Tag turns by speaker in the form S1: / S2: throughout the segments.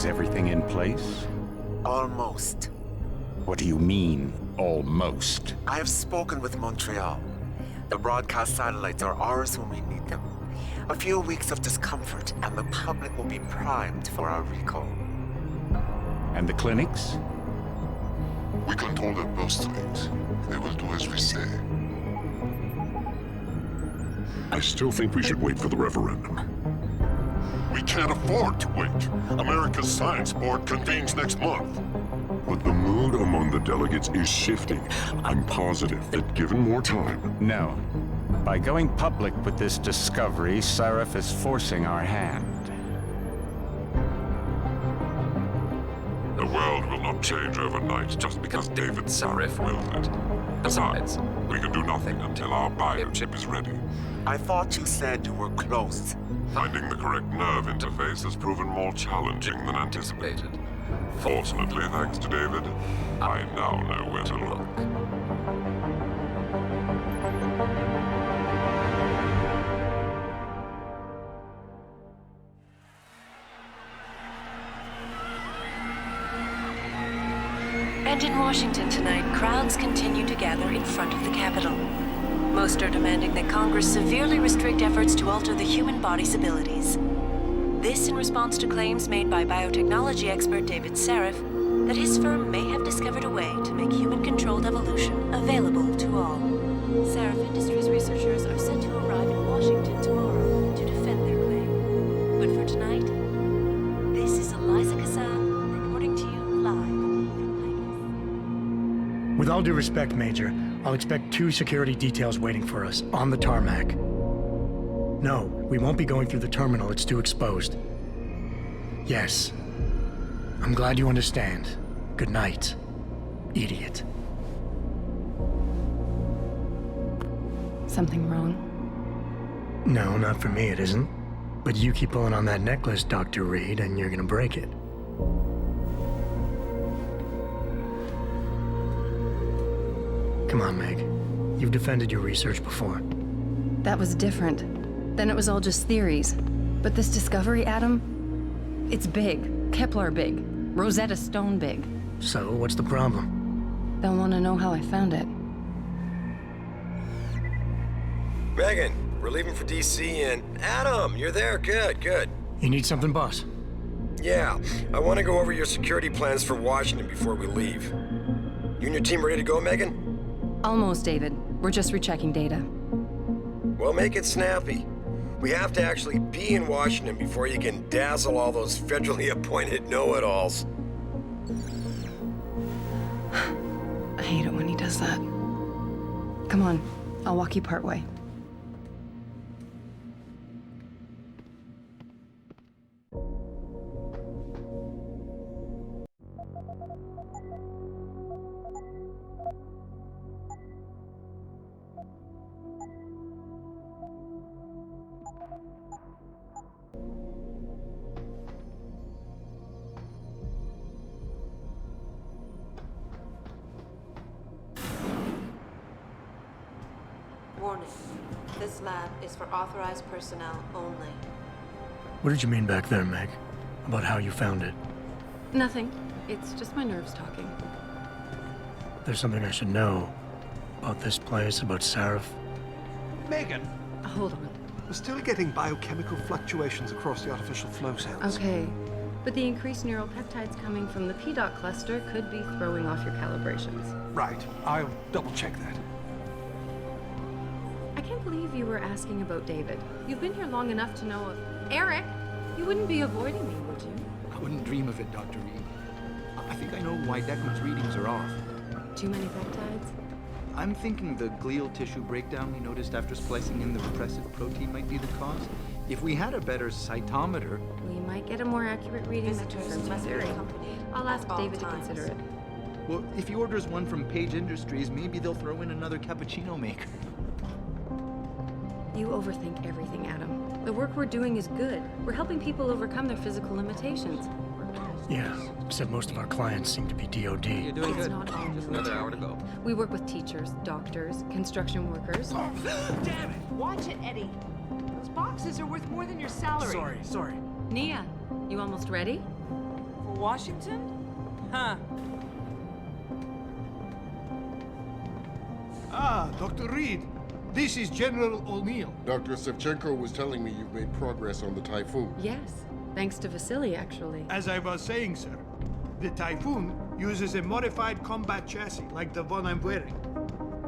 S1: Is everything in place?
S2: Almost.
S1: What do you mean, almost?
S2: I have spoken with Montreal. The broadcast satellites are ours when we need them. A few weeks of discomfort, and the public will be primed for our recall.
S1: And the clinics?
S3: We control their birth rate. They will do as we say.
S4: I still think we should wait for the referendum.
S3: We can't afford to wait. America's Science Board convenes next month.
S4: But the mood among the delegates is shifting. I'm positive that given more time...
S1: No. By going public with this discovery, Sarif is forcing our hand.
S3: The world will not change overnight just because David Sarif wills it. Besides, we can do nothing until our biochip is ready.
S2: I thought you said you were close.
S3: Finding the correct nerve interface has proven more challenging than anticipated. Fortunately, thanks to David, I now know where to look.
S5: And in Washington tonight, crowds continue to gather in front of the Capitol. Most are demanding that Congress severely restrict efforts to alter the human body's abilities. This in response to claims made by biotechnology expert David Sarif that his firm may have discovered a way to make human-controlled evolution available to all. Sarif Industries researchers are set to arrive in Washington tomorrow to defend their claim. But for tonight, this is Eliza Kassan reporting to you live from Vegas.
S6: With all due respect, Major, I'll expect 2 security details waiting for us on the tarmac. No, we won't be going through the terminal. It's too exposed. Yes. I'm glad you understand. Good night, idiot.
S7: Something wrong?
S6: No, not for me, it isn't. But you keep pulling on that necklace, Dr. Reed, and you're gonna break it. Come on, Meg. You've defended your research before.
S7: That was different. Then it was all just theories. But this discovery, Adam, it's big. Kepler big. Rosetta Stone big.
S6: So, what's the problem?
S7: They'll want to know how I found it.
S8: Megan, we're leaving for DC and... Adam, you're there. Good, good.
S6: You need something, boss?
S8: Yeah, I want to go over your security plans for Washington before we leave. You and your team ready to go, Megan?
S7: Almost, David. We're just rechecking data.
S8: Well, make it snappy. We have to actually be in Washington before you can dazzle all those federally appointed know-it-alls.
S7: I hate it when he does that. Come on, I'll walk you part way.
S5: Warning. This lab is for authorized personnel only.
S6: What did you mean back there, Meg? About how you found it?
S7: Nothing. It's just my nerves talking.
S6: There's something I should know. About this place, about Sarif.
S9: Megan,
S7: Hold on.
S9: we're still getting biochemical fluctuations across the artificial flow cells.
S7: Okay. But the increased neural peptides coming from the PDOT cluster could be throwing off your calibrations.
S9: Right, I'll double check that.
S7: I can't believe you were asking about David. You've been here long enough to know... Eric! You wouldn't be avoiding me, would you?
S9: I wouldn't dream of it, Dr. Reed. I think I know why Declan's readings are off.
S7: Too many peptides?
S10: I'm thinking the glial tissue breakdown we noticed after splicing in the repressive protein might be the cause. If we had a better cytometer...
S7: We might get a more accurate reading that
S5: Visitors
S7: confirms your
S5: must be
S7: theory.
S5: accompanied
S7: I'll ask
S5: at all
S7: David
S5: times.
S7: to consider it.
S10: Well, if he orders one from Page Industries, maybe they'll throw in another cappuccino maker.
S7: You overthink everything, Adam. The work we're doing is good. We're helping people overcome their physical limitations.
S6: Yeah, except most of our clients seem to be DOD.
S10: You're doing
S7: It's
S10: good.
S7: not all
S10: Just another hour to go.
S7: We work with teachers, doctors, construction workers.
S9: Damn it!
S11: Watch it, Eddie. Those boxes are worth more than your salary.
S9: Sorry.
S7: Nia, you almost ready?
S11: Washington? Huh.
S12: Ah, Dr. Reed. This is General O'Neill.
S13: Dr. Sevchenko was telling me you've made progress on the Typhoon.
S7: Yes, thanks to Vasily, actually.
S12: As I was saying, sir, the Typhoon uses a modified combat chassis like the one I'm wearing.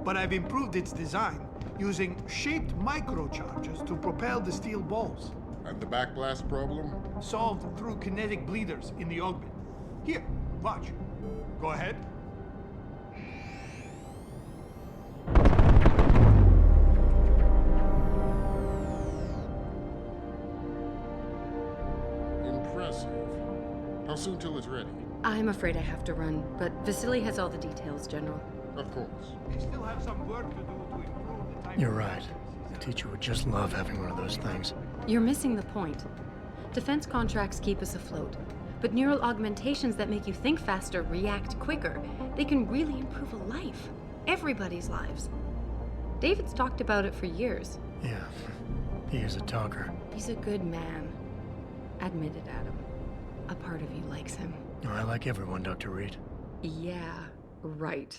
S12: But I've improved its design using shaped microcharges to propel the steel balls.
S13: And the backblast problem?
S12: Solved through kinetic bleeders in the augment. Here, watch. Go ahead.
S13: Impressive. How soon till it's ready?
S7: I'm afraid I have to run, but Vasily has all the details, General.
S13: Of course.
S12: We still have some work to do to improve the Typhoon.
S6: You're right. The teacher would just love having one of those things.
S7: You're missing the point. Defense contracts keep us afloat, but neural augmentations that make you think faster, react quicker, they can really improve a life. Everybody's lives. David's talked about it for years.
S6: Yeah, he is a talker.
S7: He's a good man. Admit it, Adam. A part of you likes him.
S6: I like everyone, Dr. Reed.
S7: Yeah, right.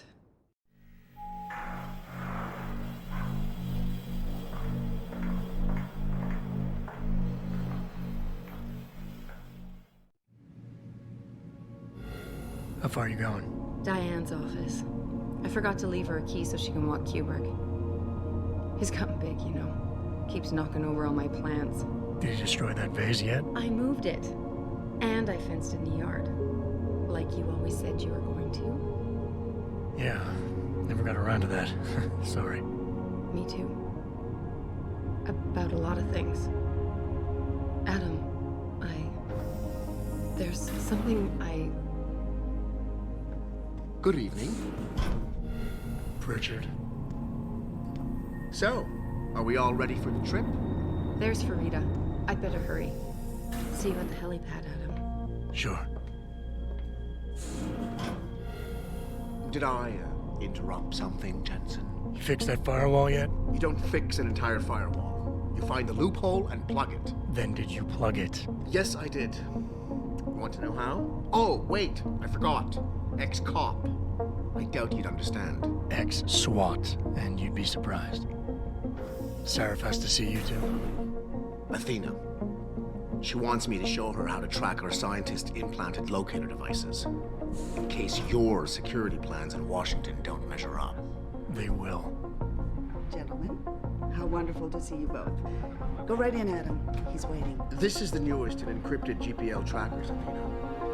S6: How far are you going?
S7: Diane's office. I forgot to leave her a key so she can walk Kubrick. He's gotten big, you know. Keeps knocking over all my plants.
S6: Did you destroy that vase yet?
S7: I moved it. And I fenced in the yard. Like you always said you were going to.
S6: Yeah, never got around to that. Sorry.
S7: Me too. About a lot of things. Adam, there's something
S9: Good evening.
S6: Pritchard.
S9: So, are we all ready for the trip?
S7: There's Farida. I'd better hurry. See you at the helipad, Adam.
S6: Sure.
S9: Did I interrupt something, Jensen?
S6: You fixed that firewall yet?
S9: You don't fix an entire firewall. You find the loophole and plug it.
S6: Then did you plug it?
S9: Yes, I did. You want to know how? Oh, wait, I forgot. Ex-cop. I doubt you'd understand.
S6: Ex-SWAT, and you'd be surprised. Sarif has to see you too.
S9: Athena. She wants me to show her how to track our scientist-implanted locator devices. In case your security plans in Washington don't measure up.
S6: They will.
S14: Gentlemen, how wonderful to see you both. Go right in, Adam. He's waiting.
S9: This is the newest in encrypted GPL trackers, Athena.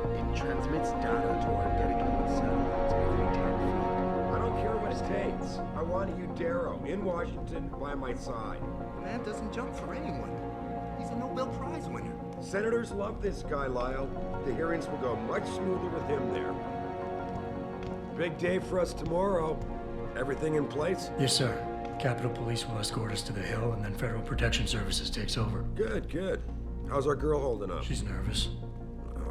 S9: It transmits data to our dedicated satellites every 10 feet.
S15: I don't care what it takes. I want you, Darrow, in Washington, by my side.
S9: The man doesn't jump for anyone. He's a Nobel Prize winner.
S15: Senators love this guy, Lyle. The hearings will go much smoother with him there. Big day for us tomorrow. Everything in place?
S6: Yes, sir. Capitol Police will escort us to the Hill, and then Federal Protection Services takes over.
S15: Good, good. How's our girl holding up?
S6: She's nervous.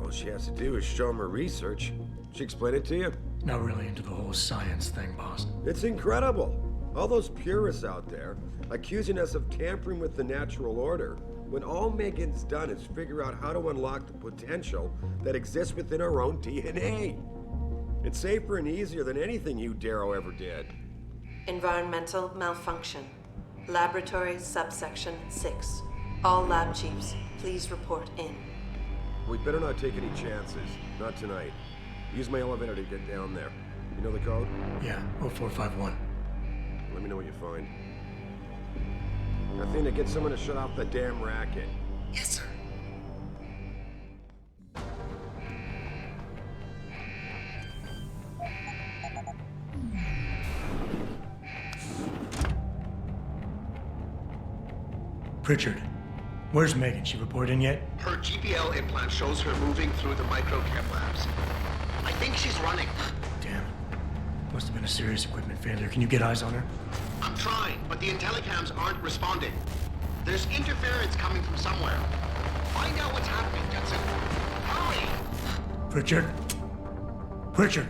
S15: All she has to do is show him her research. She explain it to you?
S6: Not really into the whole science thing, boss.
S15: It's incredible. All those purists out there accusing us of tampering with the natural order, when all Megan's done is figure out how to unlock the potential that exists within our own DNA. It's safer and easier than anything you, Darrow, ever did.
S5: Environmental malfunction. Laboratory subsection 6. All lab chiefs, please report in.
S15: We better not take any chances. Not tonight. Use my elevator to get down there. You know the code?
S6: Yeah, 0451.
S15: Let me know what you find. Athena, get someone to shut off the damn racket.
S9: Yes, sir.
S6: Pritchard, where's Megan? She report in yet?
S9: Her GPL implant shows her moving through the microchem labs. I think she's running.
S6: Damn. Must have been a serious equipment failure. Can you get eyes on her?
S9: I'm trying, but the intellicams aren't responding. There's interference coming from somewhere. Find out what's happening, Jensen. Hurry!
S6: Pritchard? Pritchard!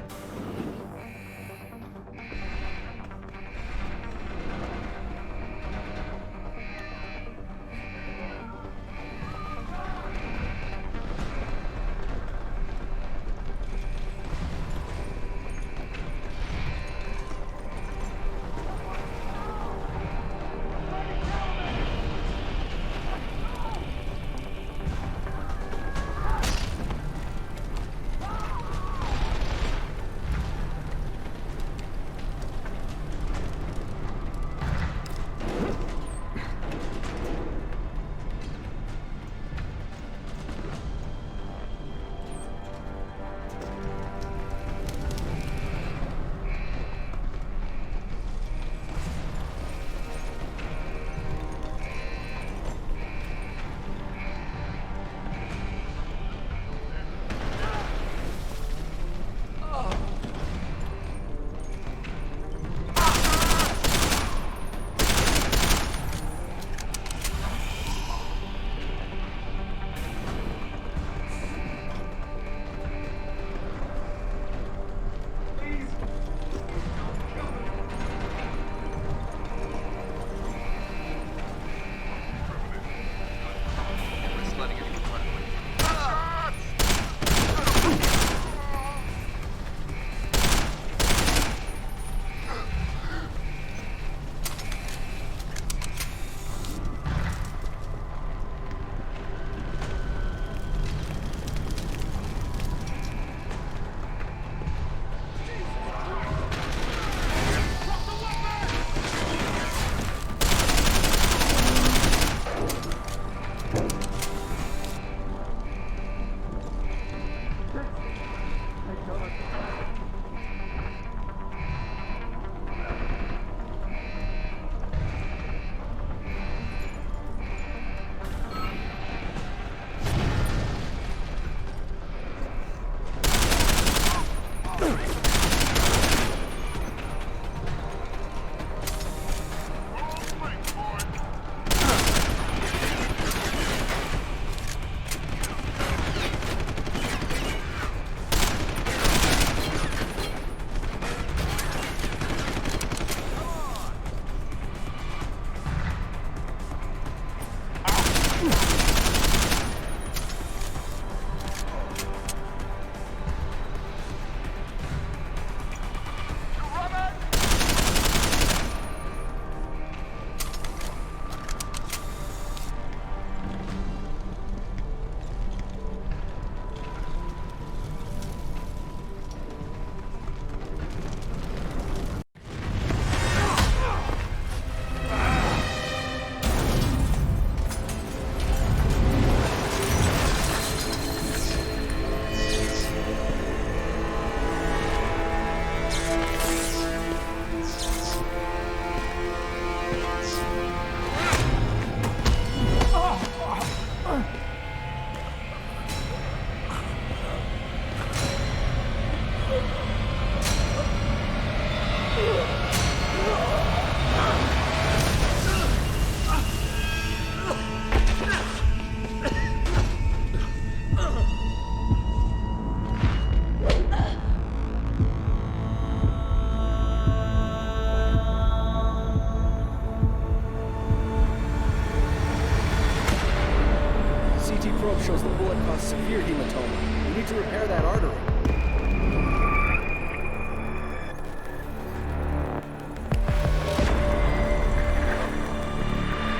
S16: caused severe hematoma. We need to repair that artery.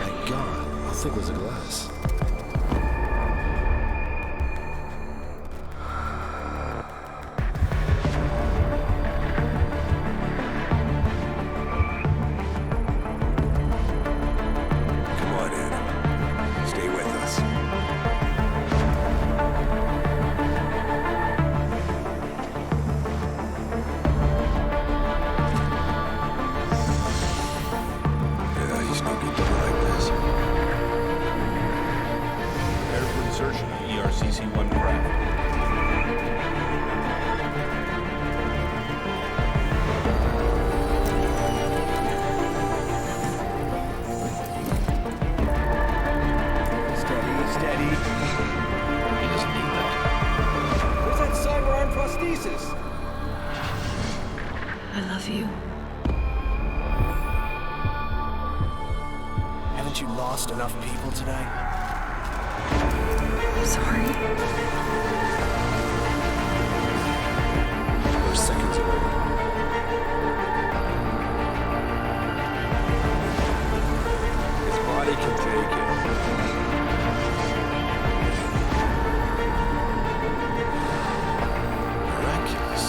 S9: My God, how thick was the glass?
S5: I love you.
S16: Haven't you lost enough people today?
S5: I'm sorry.
S9: We're seconds away.
S15: His body can take it.
S9: Miraculous.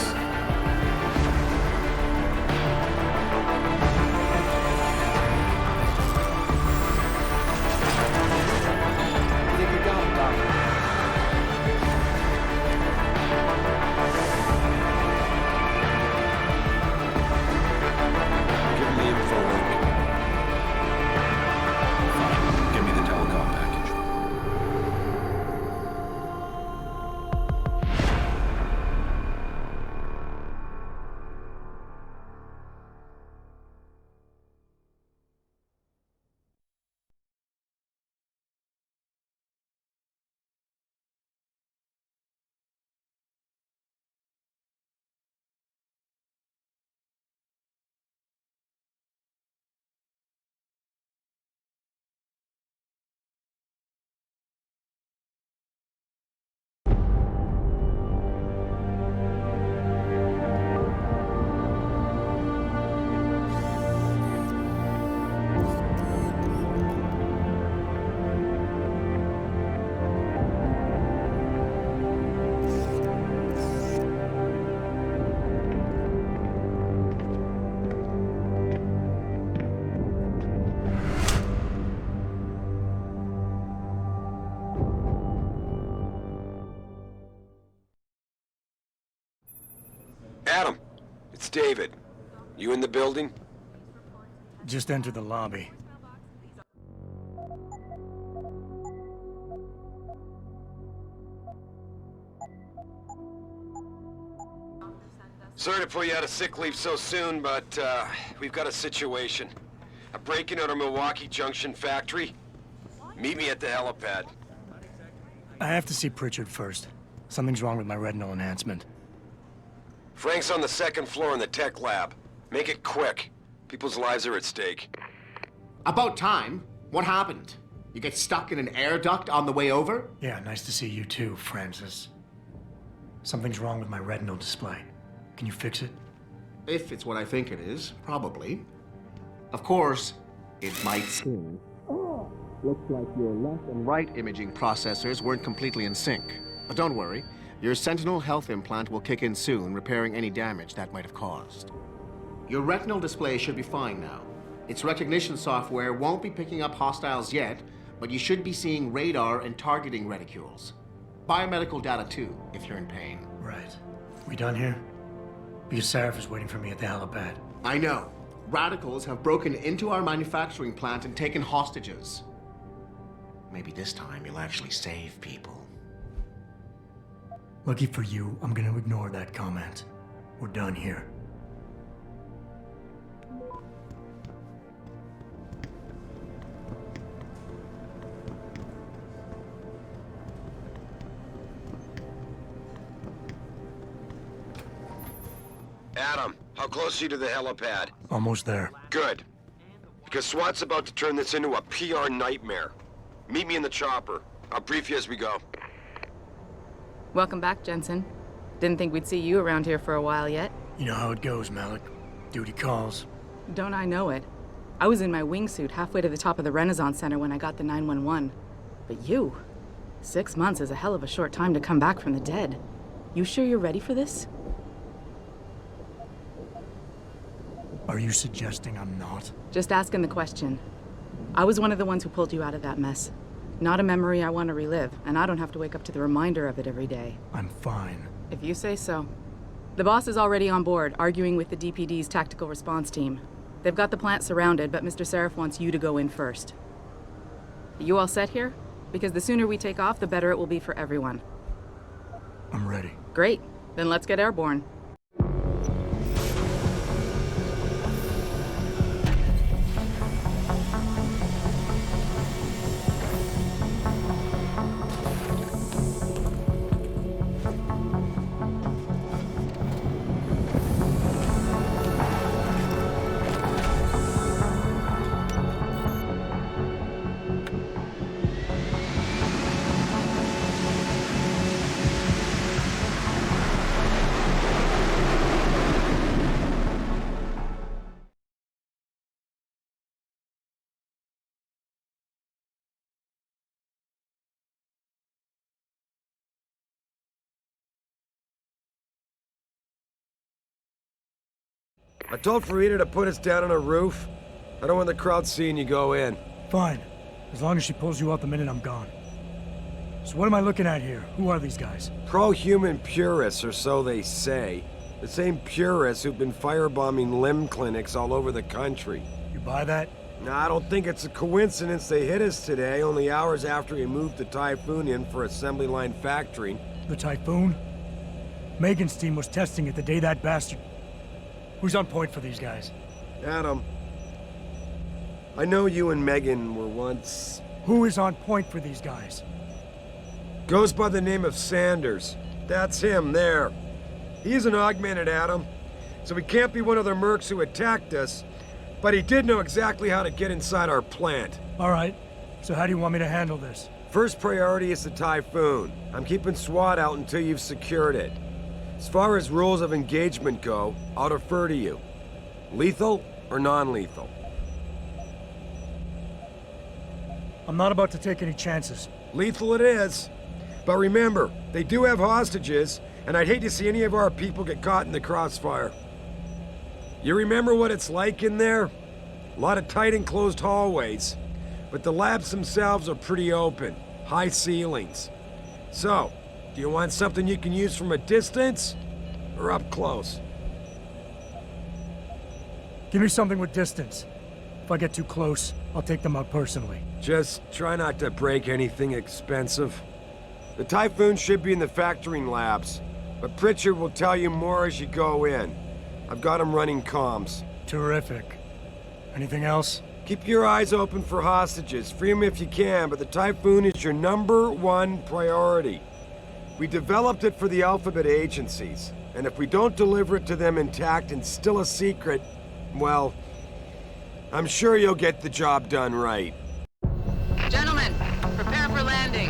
S8: Adam, it's David. You in the building?
S6: Just enter the lobby.
S8: Sorry to pull you out of sick leave so soon, but we've got a situation. A break-in at our Milwaukee Junction factory. Meet me at the helipad.
S6: I have to see Pritchard first. Something's wrong with my retinal enhancement.
S8: Frank's on the second floor in the tech lab. Make it quick. People's lives are at stake.
S9: About time. What happened? You get stuck in an air duct on the way over?
S6: Yeah, nice to see you too, Francis. Something's wrong with my retinal display. Can you fix it?
S9: If it's what I think it is, probably. Of course, it might seem. Looks like your left and right imaging processors weren't completely in sync. But don't worry, your Sentinel health implant will kick in soon, repairing any damage that might have caused. Your retinal display should be fine now. Its recognition software won't be picking up hostiles yet, but you should be seeing radar and targeting reticules. Biomedical data too, if you're in pain.
S6: Right. We done here? Because Sarif is waiting for me at the helipad.
S9: I know. Radicals have broken into our manufacturing plant and taken hostages. Maybe this time you'll actually save people.
S6: Lucky for you, I'm gonna ignore that comment. We're done here.
S8: Adam, how close are you to the helipad?
S6: Almost there.
S8: Good. Because SWAT's about to turn this into a PR nightmare. Meet me in the chopper. I'll brief you as we go.
S17: Welcome back, Jensen. Didn't think we'd see you around here for a while yet.
S6: You know how it goes, Malik. Duty calls.
S17: Don't I know it? I was in my wingsuit halfway to the top of the Renaissance Center when I got the 911. But you... 6 months is a hell of a short time to come back from the dead. You sure you're ready for this?
S6: Are you suggesting I'm not?
S17: Just asking the question. I was one of the ones who pulled you out of that mess. Not a memory I want to relive, and I don't have to wake up to the reminder of it every day.
S6: I'm fine.
S17: If you say so. The boss is already on board, arguing with the DPD's tactical response team. They've got the plant surrounded, but Mr. Seraph wants you to go in first. Are you all set here? Because the sooner we take off, the better it will be for everyone.
S6: I'm ready.
S17: Great. Then let's get airborne.
S15: I told Farida to put us down on a roof. I don't want the crowd seeing you go in.
S6: Fine. As long as she pulls you out the minute I'm gone. So what am I looking at here? Who are these guys?
S15: Pro-human purists, or so they say. The same purists who've been firebombing limb clinics all over the country.
S6: You buy that?
S15: No, I don't think it's a coincidence they hit us today, only hours after we moved the Typhoon in for assembly line factory.
S6: The Typhoon? Megan's team was testing it the day that bastard... Who's on point for these guys?
S15: Adam. I know you and Megan were once...
S6: Who is on point for these guys?
S15: Goes by the name of Sanders. That's him, there. He's an augmented Adam, so he can't be one of the mercs who attacked us, but he did know exactly how to get inside our plant.
S6: All right. So how do you want me to handle this?
S15: First priority is the Typhoon. I'm keeping SWAT out until you've secured it. As far as rules of engagement go, I'll defer to you. Lethal or non-lethal?
S6: I'm not about to take any chances.
S15: Lethal it is. But remember, they do have hostages, and I'd hate to see any of our people get caught in the crossfire. You remember what it's like in there? A lot of tight enclosed hallways, but the labs themselves are pretty open, high ceilings. So, do you want something you can use from a distance, or up close?
S6: Give me something with distance. If I get too close, I'll take them out personally.
S15: Just try not to break anything expensive. The Typhoon should be in the factoring labs, but Pritchard will tell you more as you go in. I've got him running comms.
S6: Terrific. Anything else?
S15: Keep your eyes open for hostages. Free them if you can, but the Typhoon is your #1 priority. We developed it for the Alphabet agencies, and if we don't deliver it to them intact and still a secret, well, I'm sure you'll get the job done right.
S17: Gentlemen, prepare for landing.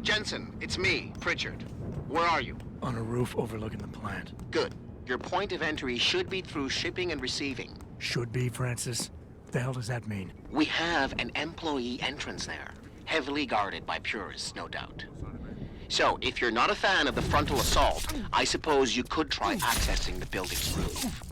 S9: Jensen, it's me, Pritchard. Where are you?
S6: On a roof overlooking the plant.
S9: Good. Your point of entry should be through shipping and receiving.
S6: Should be, Francis. What the hell does that mean?
S9: We have an employee entrance there. Heavily guarded by purists, no doubt. So, if you're not a fan of the frontal assault, I suppose you could try accessing the building's roof.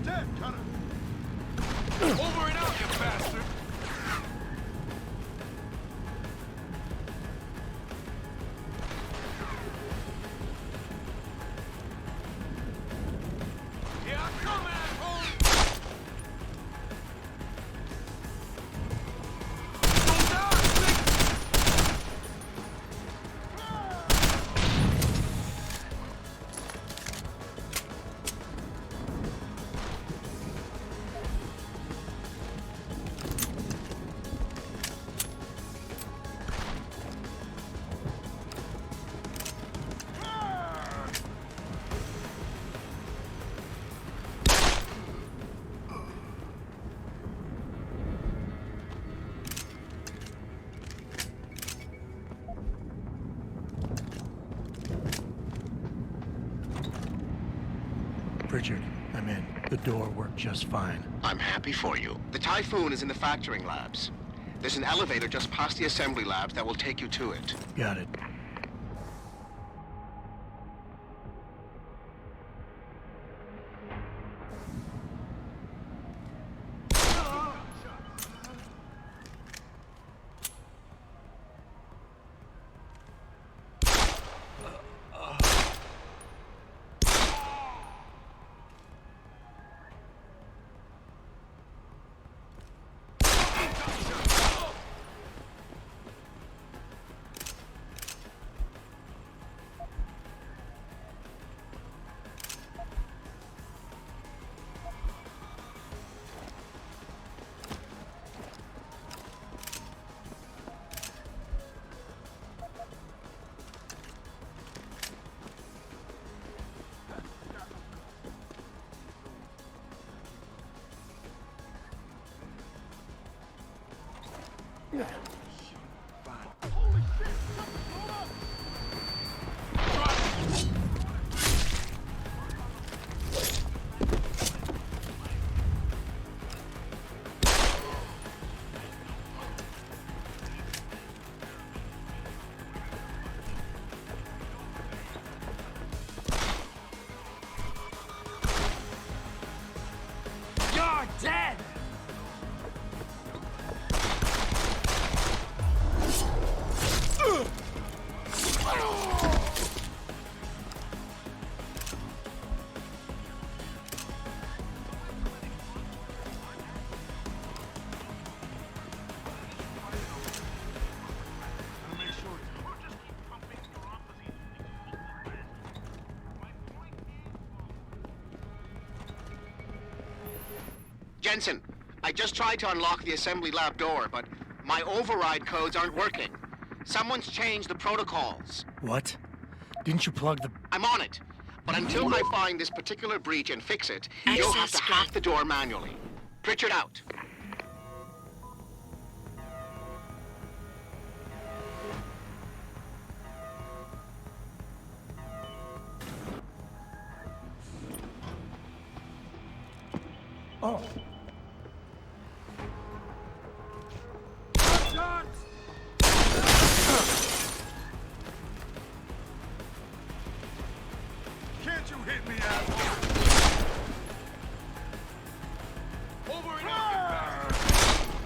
S12: dead, Cutter.
S18: Over and out, you bastard! Here I come, asshole!
S6: Richard, I'm in. The door worked just fine.
S9: I'm happy for you. The Typhoon is in the factoring labs. There's an elevator just past the assembly labs that will take you to it.
S6: Got it.
S18: You're dead!
S9: Jensen, I just tried to unlock the assembly lab door, but my override codes aren't working. Someone's changed the protocols.
S6: What? Didn't you plug the...
S9: I'm on it. But until I find this particular breach and fix it, you'll have to hack the door manually. Pritchard out.
S6: Oh.
S18: Can't you hit me, asshole? Over and out, you bastard!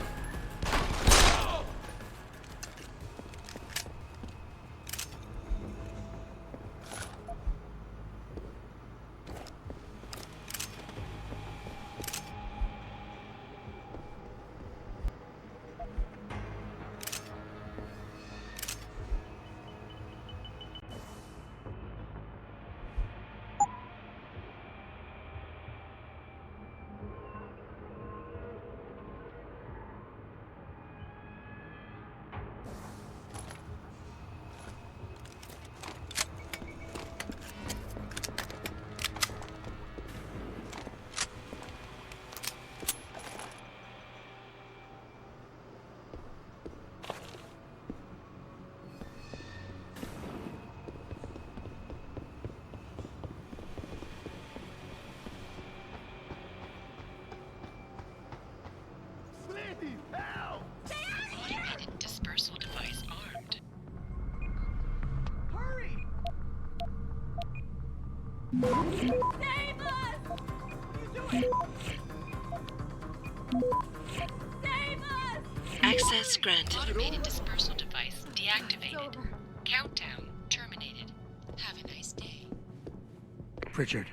S5: Automated dispersal device armed.
S18: Hurry! Save us!
S5: Access granted. Automated dispersal device deactivated. Countdown terminated. Have a nice day.
S6: Pritchard,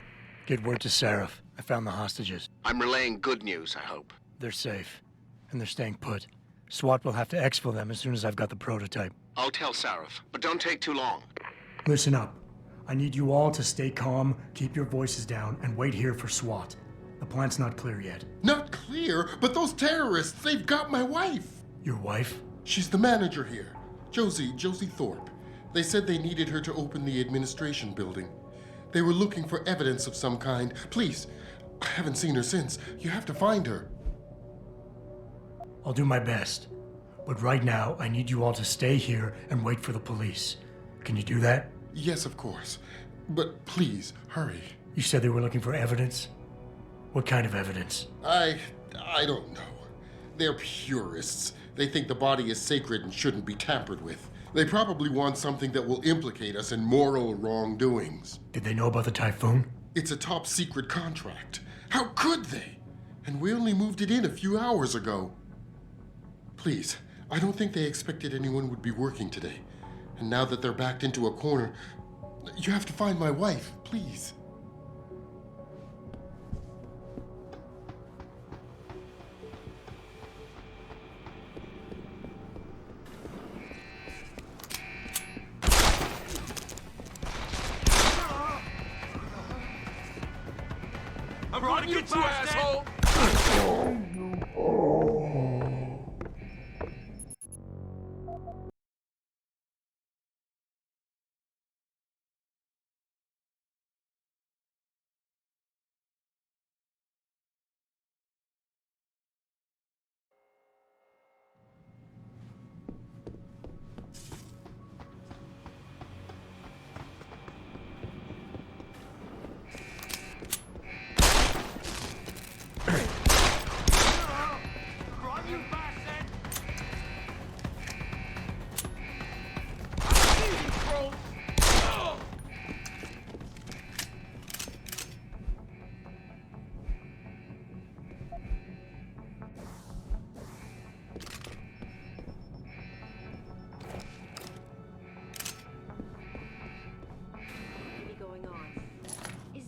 S6: get word to Seraph. I found the hostages.
S9: I'm relaying good news, I hope.
S6: They're safe, and they're staying put. SWAT will have to exfil them as soon as I've got the prototype.
S9: I'll tell Sarif, but don't take too long.
S6: Listen up. I need you all to stay calm, keep your voices down, and wait here for SWAT. The plant's not clear yet.
S13: Not clear, but those terrorists, they've got my wife.
S6: Your wife?
S13: She's the manager here. Josie Thorpe. They said they needed her to open the administration building. They were looking for evidence of some kind. Please, I haven't seen her since. You have to find her.
S6: I'll do my best. But right now, I need you all to stay here and wait for the police. Can you do that?
S13: Yes, of course. But please, hurry.
S6: You said they were looking for evidence? What kind of evidence?
S13: I don't know. They're purists. They think the body is sacred and shouldn't be tampered with. They probably want something that will implicate us in moral wrongdoings.
S6: Did they know about the typhoon?
S13: It's a top secret contract. How could they? And we only moved it in a few hours ago. Please, I don't think they expected anyone would be working today. And now that they're backed into a corner, you have to find my wife, please.
S18: I'm gonna get you, asshole!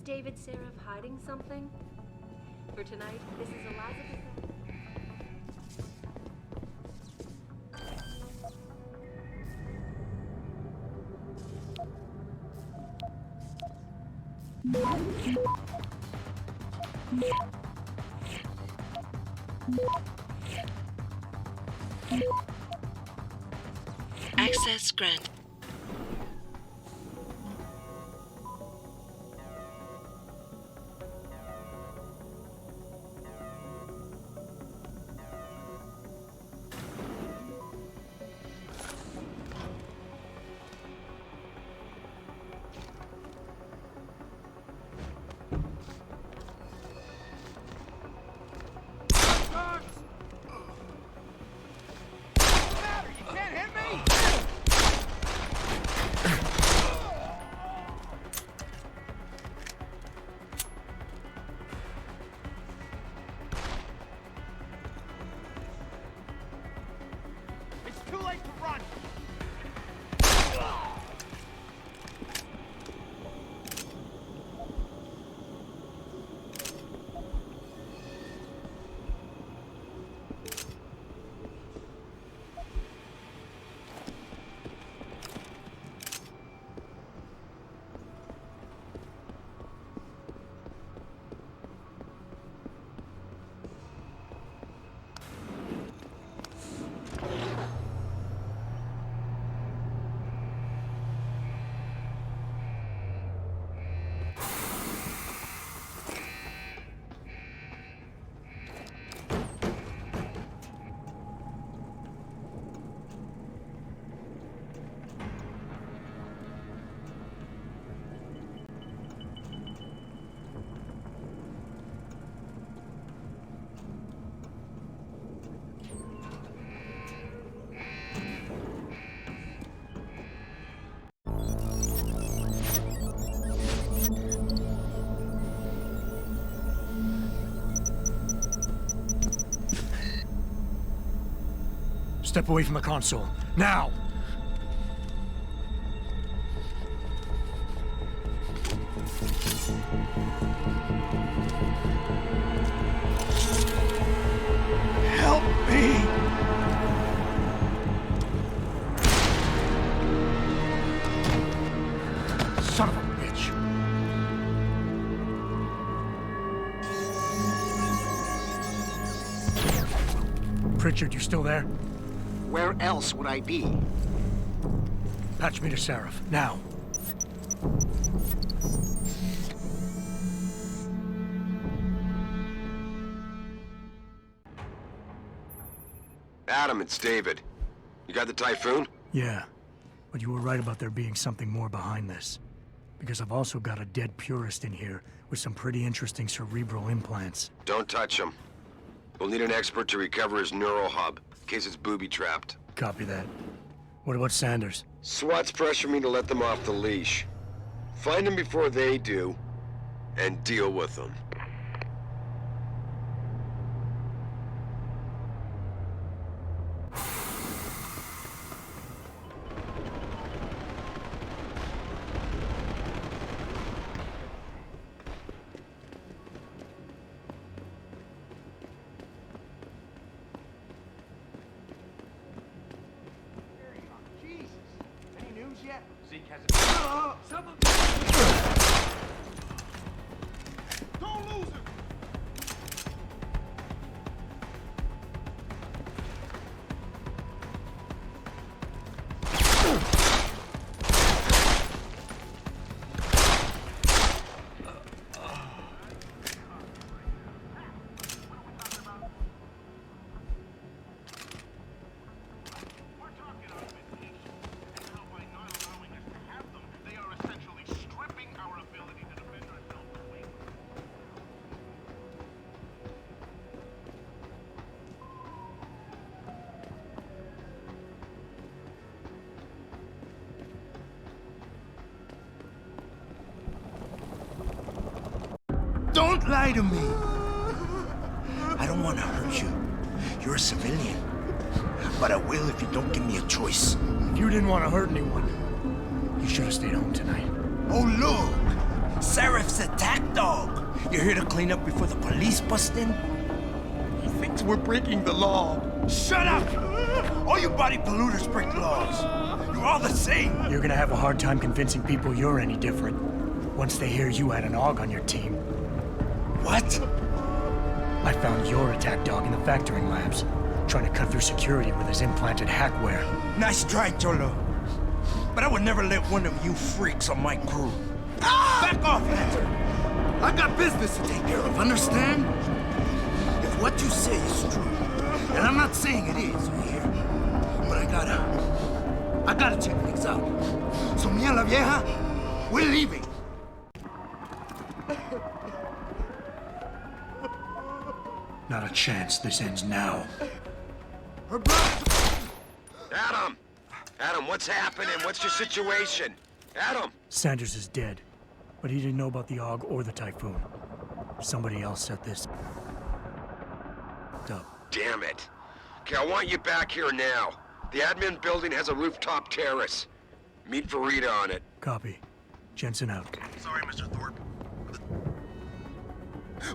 S5: David Seraph hiding something? For tonight, this is Elizabeth. Access granted.
S6: Step away from the console. Now!
S12: Help me!
S6: Son of a bitch! Pritchard, you still there?
S9: Where else would I be?
S6: Patch me to Seraph, now.
S8: Adam, it's David. You got the Typhoon?
S6: Yeah, but you were right about there being something more behind this. Because I've also got a dead purist in here with some pretty interesting cerebral implants.
S8: Don't touch him. We'll need an expert to recover his neural hub, in case it's booby-trapped.
S6: Copy that. What about Sanders?
S8: SWAT's pressured me to let them off the leash. Find them before they do, and deal with them.
S18: Zeke has it.
S12: Don't lose him! Don't lie to me!
S19: I don't want to hurt you. You're a civilian. But I will if you don't give me a choice.
S6: If you didn't want to hurt anyone, you should have stayed home tonight.
S19: Oh, look! Seraph's attack dog! You're here to clean up before the police bust in? He thinks we're breaking the law. Shut up! All you body polluters break laws. You're all the same.
S6: You're gonna have a hard time convincing people you're any different once they hear you had an AUG on your team.
S19: What?
S6: I found your attack dog in the factoring labs, trying to cut through security with his implanted hackware.
S19: Nice try, Cholo. But I would never let one of you freaks on my crew. Back off, Lantern! I got business to take care of, understand? If what you say is true, and I'm not saying it is, you hear? But I gotta check things out. So, me and la vieja, we're leaving.
S6: Not a chance this ends now.
S8: Adam! Adam, what's happening? What's your situation? Adam!
S6: Sanders is dead, but he didn't know about the AUG or the Typhoon. Somebody else set this up.
S8: Damn it. Okay, I want you back here now. The admin building has a rooftop terrace. Meet for Rita on it.
S6: Copy. Jensen out.
S13: Sorry, Mr. Thorpe.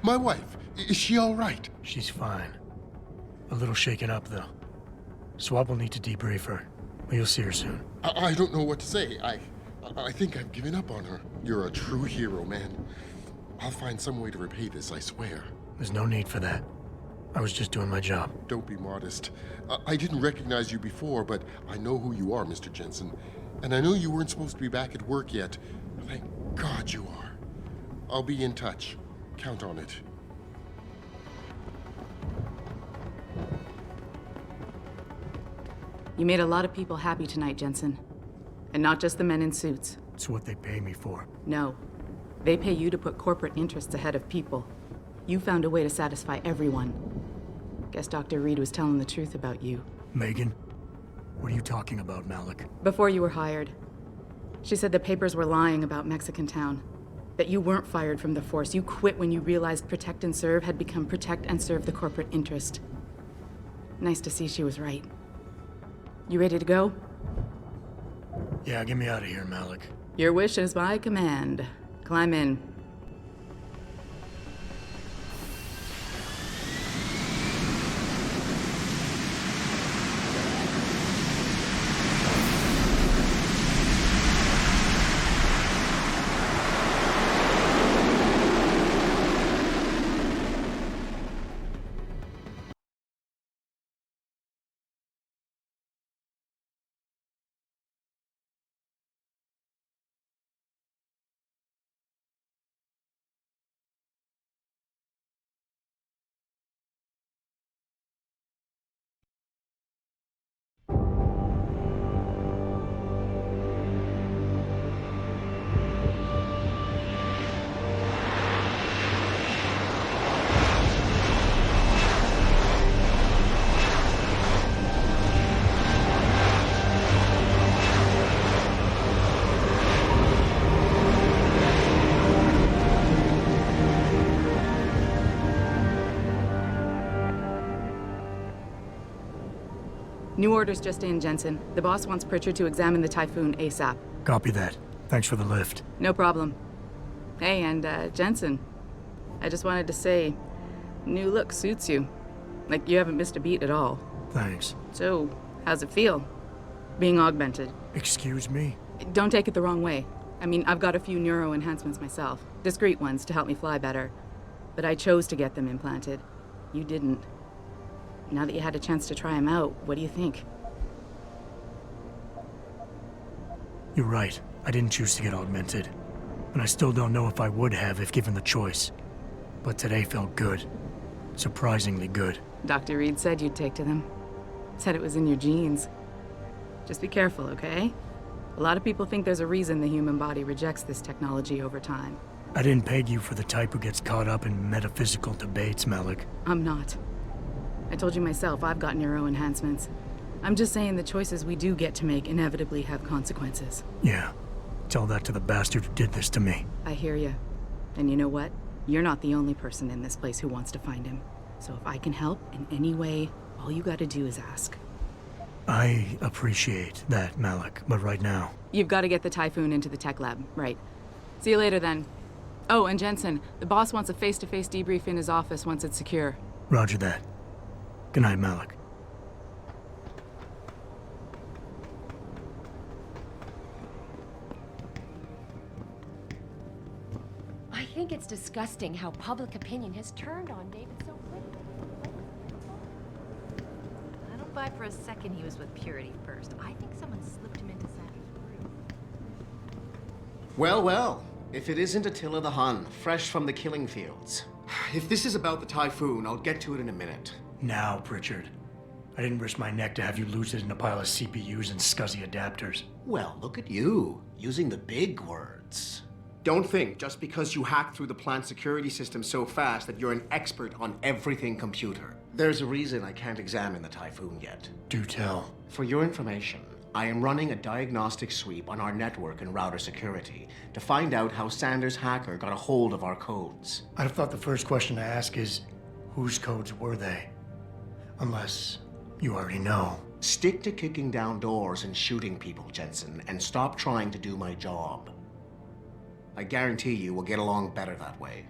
S13: My wife, is she all right?
S6: She's fine. A little shaken up, though. Swab will need to debrief her, but you'll see her soon.
S13: I don't know what to say. I think I've given up on her. You're a true hero, man. I'll find some way to repay this, I swear.
S6: There's no need for that. I was just doing my job.
S13: Don't be modest. I didn't recognize you before, but I know who you are, Mr. Jensen. And I know you weren't supposed to be back at work yet. Thank God you are. I'll be in touch. Count on it.
S17: You made a lot of people happy tonight, Jensen. And not just the men in suits.
S6: It's what they pay me for.
S17: No. They pay you to put corporate interests ahead of people. You found a way to satisfy everyone. Guess Dr. Reed was telling the truth about you.
S6: Megan? What are you talking about, Malik?
S17: Before you were hired. She said the papers were lying about Mexican Town. That you weren't fired from the force. You quit when you realized Protect and Serve had become Protect and Serve the corporate interest. Nice to see she was right. You ready to go?
S6: Yeah, get me out of here, Malik.
S17: Your wish is my command. Climb in. New orders just in, Jensen. The boss wants Pritchard to examine the Typhoon ASAP.
S6: Copy that. Thanks for the lift.
S17: No problem. Hey, and Jensen, I just wanted to say, new look suits you. Like, you haven't missed a beat at all.
S6: Thanks.
S17: So, how's it feel, being augmented?
S6: Excuse me?
S17: Don't take it the wrong way. I mean, I've got a few neuro enhancements myself. Discreet ones to help me fly better. But I chose to get them implanted. You didn't. Now that you had a chance to try them out, what do you think?
S6: You're right. I didn't choose to get augmented. And I still don't know if I would have if given the choice. But today felt good. Surprisingly good.
S17: Dr. Reed said you'd take to them. Said it was in your genes. Just be careful, okay? A lot of people think there's a reason the human body rejects this technology over time.
S6: I didn't peg you for the type who gets caught up in metaphysical debates, Malik.
S17: I'm not. I told you myself, I've got neuro enhancements. I'm just saying the choices we do get to make inevitably have consequences.
S6: Yeah. Tell that to the bastard who did this to me.
S17: I hear you. And you know what? You're not the only person in this place who wants to find him. So if I can help in any way, all you gotta do is ask.
S6: I appreciate that, Malik, but right now...
S17: You've got to get the Typhoon into the tech lab, right. See you later then. Oh, and Jensen, the boss wants a face-to-face debrief in his office once it's secure.
S6: Roger that. Good night, Malik.
S20: I think it's disgusting how public opinion has turned on David so quickly.
S21: I don't buy for a second he was with Purity first. I think someone slipped him into Saturn's groove.
S9: Well, well. If it isn't Attila the Hun, fresh from the killing fields. If this is about the Typhoon, I'll get to it in a minute.
S6: Now, Pritchard. I didn't risk my neck to have you lose it in a pile of CPUs and scuzzy adapters.
S9: Well, look at you, using the big words. Don't think just because you hacked through the plant security system so fast that you're an expert on everything computer. There's a reason I can't examine the Typhoon yet.
S6: Do tell.
S9: For your information, I am running a diagnostic sweep on our network and router security to find out how Sanders' hacker got a hold of our codes.
S6: I'd have thought the first question to ask is, whose codes were they? Unless you already know.
S9: Stick to kicking down doors and shooting people, Jensen, and stop trying to do my job. I guarantee you we'll get along better that way.